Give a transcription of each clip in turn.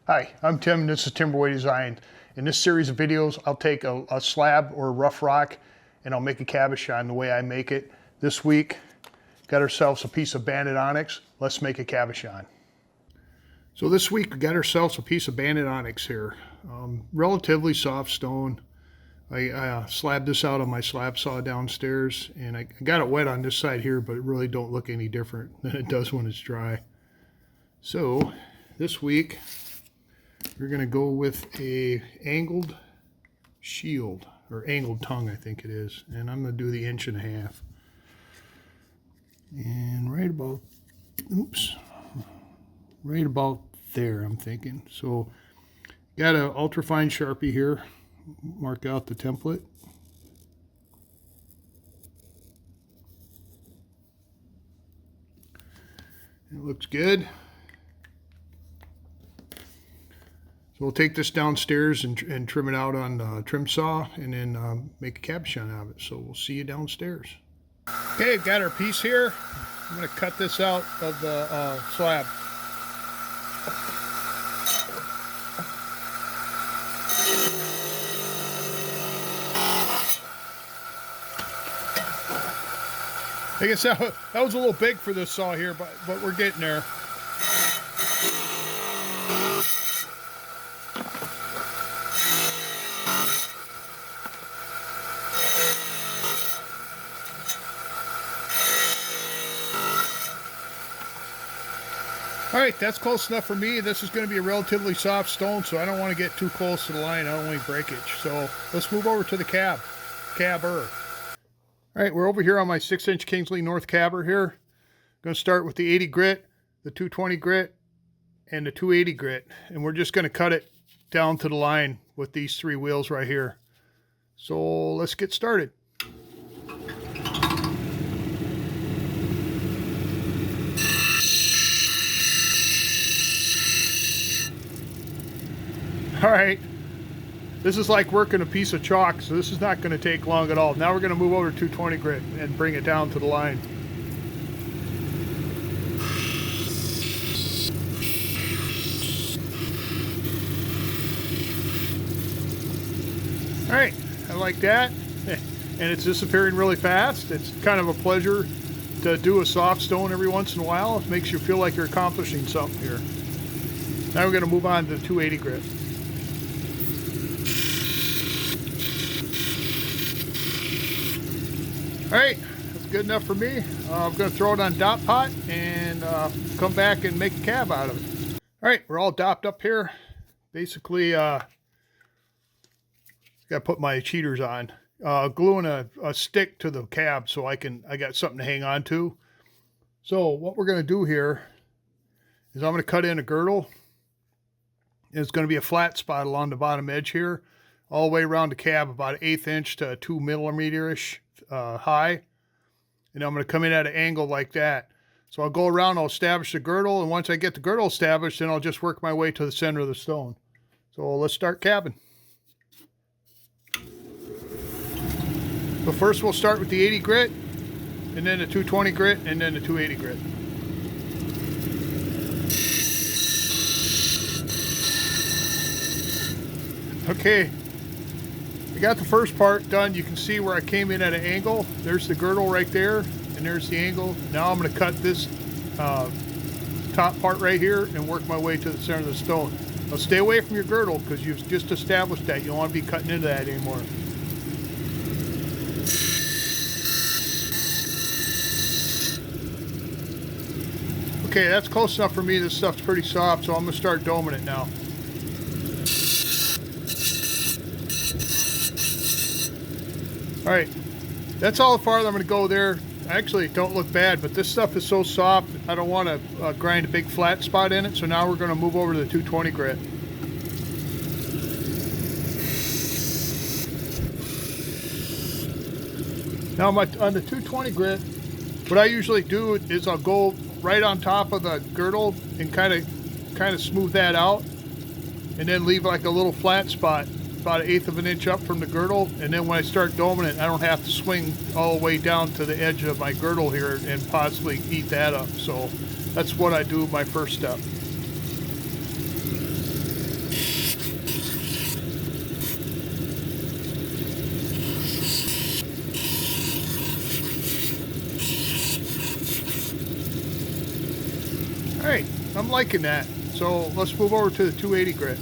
Hi, I'm Tim and this is Timberway Designs. In this series of videos, I'll take a slab or a rough rock and I'll make a cabochon the way I make it. This week, got ourselves a piece of banded onyx. Let's make a cabochon. So this week, we got ourselves a piece of banded onyx here. Relatively soft stone. I slabbed this out on my slab saw downstairs and I got it wet on this side here, but it really don't look any different than it does when it's dry. So this week, we're going to go with a angled shield, or angled tongue I think it is, and I'm going to do the 1.5 inches. And right about, right about there I'm thinking. So got an ultrafine Sharpie here, mark out the template. It looks good. So we'll take this downstairs and trim it out on the trim saw and then make a cabochon out of it. So we'll see you downstairs. Okay, got our piece here. I'm going to cut this out of the slab. I guess that was a little big for this saw here, but we're getting there. All right, that's close enough for me. This is going to be a relatively soft stone, so I don't want to get too close to the line. I don't want any breakage. So let's move over to the cabber. All right, we're over here on my 6-inch Kingsley North cabber here. I'm going to start with the 80 grit, the 220 grit, and the 280 grit. And we're just going to cut it down to the line with these 3 wheels right here. So let's get started. All right, this is like working a piece of chalk, so this is not going to take long at all. Now we're going to move over to 220 grit and bring it down to the line. All right, I like that, and it's disappearing really fast. It's kind of a pleasure to do a soft stone every once in a while. It makes you feel like you're accomplishing something here. Now we're going to move on to 280 grit. All right, that's good enough for me. I'm going to throw it on dot pot and come back and make a cab out of it. All right, we're all dopped up here. Basically, got to put my cheaters on. Gluing a stick to the cab so I got something to hang on to. So what we're going to do here is I'm going to cut in a girdle. It's going to be a flat spot along the bottom edge here, all the way around the cab, about 1/8 inch to 2 millimeter-ish high. And I'm going to come in at an angle like that. So I'll go around, I'll establish the girdle, and once I get the girdle established, then I'll just work my way to the center of the stone. So let's start cabbing. So first we'll start with the 80 grit, and then the 220 grit, and then the 280 grit. Okay, I got the first part done. You can see where I came in at an angle. There's the girdle right there, and there's the angle. Now I'm going to cut this top part right here and work my way to the center of the stone. Now stay away from your girdle because you've just established that. You don't want to be cutting into that anymore. Okay, that's close enough for me. This stuff's pretty soft, so I'm going to start doming it now. All right, that's all the farther I'm going to go there. Actually, don't look bad, but this stuff is so soft, I don't want to grind a big flat spot in it. So now we're going to move over to the 220 grit. Now on the 220 grit, what I usually do is I'll go right on top of the girdle and kind of smooth that out, and then leave like a little flat spot about 1/8 of an inch up from the girdle, and then when I start doming it, I don't have to swing all the way down to the edge of my girdle here and possibly eat that up. So that's what I do my first step. I'm liking that. So let's move over to the 280 grit.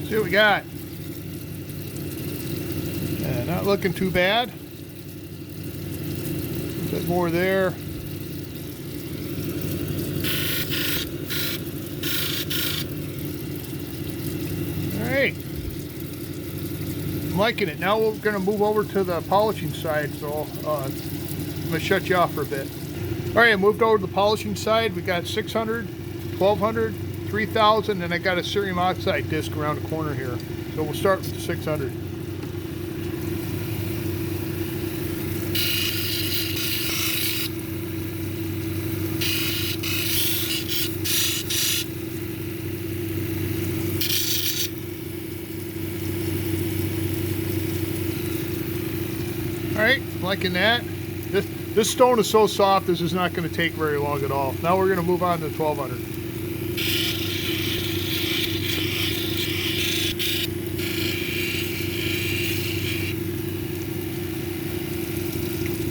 See what we got. Yeah, not looking too bad. A bit more there. All right. I'm liking it. Now we're going to move over to the polishing side, so I'm going to shut you off for a bit. All right, I moved over to the polishing side. We got 600, 1200, 3000, and I got a cerium oxide disc around the corner here. So we'll start with the 600. All right, liking that. This stone is so soft, this is not going to take very long at all. Now we're going to move on to 1200.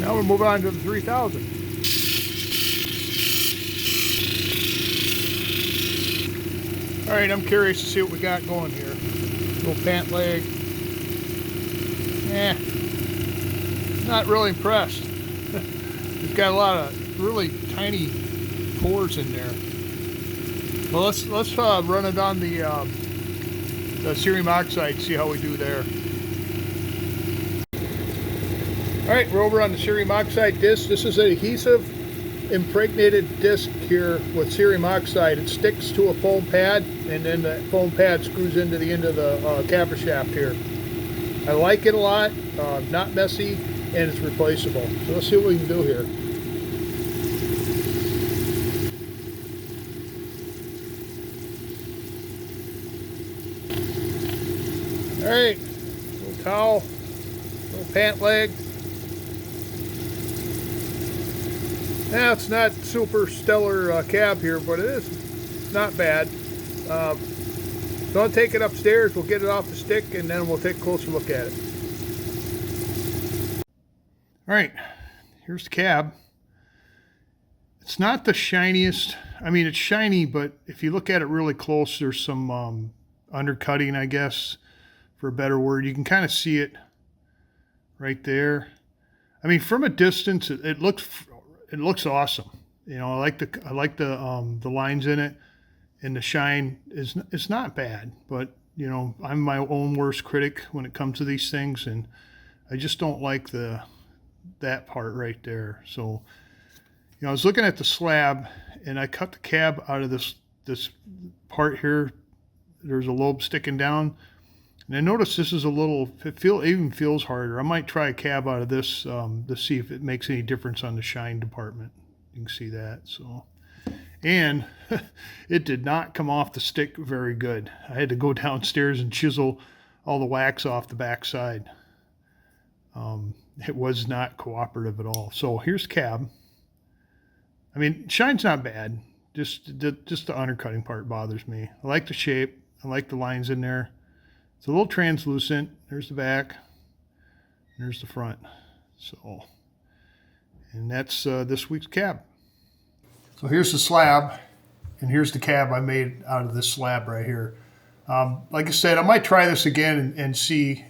Now we'll move on to the 3000. All right, I'm curious to see what we got going here. Little pant leg. Not really impressed. It's got a lot of really tiny pores in there. Well, let's run it on the cerium oxide, see how we do there. All right, we're over on the cerium oxide disc. This is an adhesive impregnated disc here with cerium oxide. It sticks to a foam pad, and then the foam pad screws into the end of the cab shaft here. I like it a lot, not messy, and it's replaceable. So let's see what we can do here. All right, little towel, little pant leg. Now it's not super stellar cab here, but it is not bad. Don't take it upstairs. We'll get it off the stick, and then we'll take a closer look at it. All right, here's the cab. It's not the shiniest. I mean, it's shiny, but if you look at it really close, there's some undercutting, I guess, for a better word. You can kind of see it right there. I mean, from a distance, it looks awesome. You know, I like the lines in it, and the shine it's not bad. But you know, I'm my own worst critic when it comes to these things, and I just don't like that part right there. So, you know, I was looking at the slab, and I cut the cab out of this part here. There's a lobe sticking down, and I noticed this is a little. It even feels harder. I might try a cab out of this to see if it makes any difference on the shine department. You can see that. So, and it did not come off the stick very good. I had to go downstairs and chisel all the wax off the back side. It was not cooperative at all. So here's cab. I mean, shine's not bad. Just the undercutting part bothers me. I like the shape. I like the lines in there. It's a little translucent. There's the back. There's the front. So, and that's this week's cab. So here's the slab, and here's the cab I made out of this slab right here. Like I said, I might try this again and see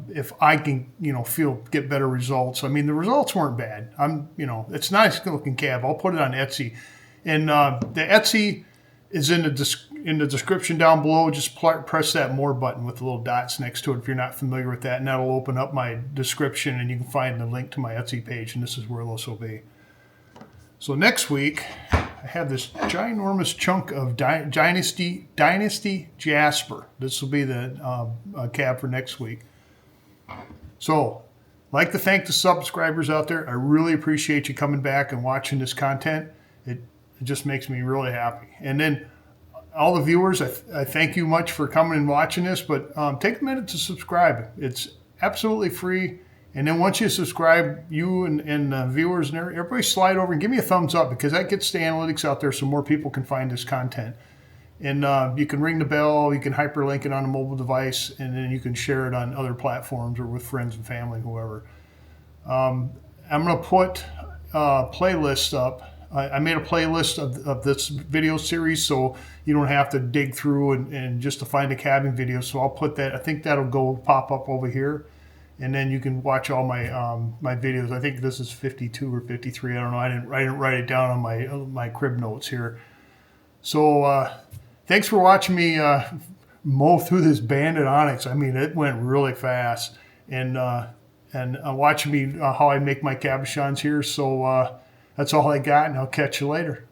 if I can, you know, get better results. I mean, the results weren't bad. You know, it's a nice looking cab. I'll put it on Etsy, and the Etsy is in the description down below. Just press that more button with the little dots next to it if you're not familiar with that, and that'll open up my description, and you can find the link to my Etsy page, and this is where this will be. So next week, I have this ginormous chunk of Dynasty Jasper. This will be the cab for next week. So, I'd like to thank the subscribers out there. I really appreciate you coming back and watching this content. It just makes me really happy. And then all the viewers, I thank you much for coming and watching this, but take a minute to subscribe. It's absolutely free. And then once you subscribe, you and viewers and everybody slide over and give me a thumbs up, because that gets the analytics out there so more people can find this content. And you can ring the bell, you can hyperlink it on a mobile device, and then you can share it on other platforms or with friends and family, whoever. I'm going to put a playlist up. I made a playlist of this video series, so you don't have to dig through and just to find a cabin video. So I'll put that. I think that'll go pop up over here, and then you can watch all my my videos. I think this is 52 or 53. I don't know. I didn't write it down on my crib notes here. So thanks for watching me mow through this Bandit Onyx. I mean, it went really fast, and watching me how I make my cabochons here. So that's all I got, and I'll catch you later.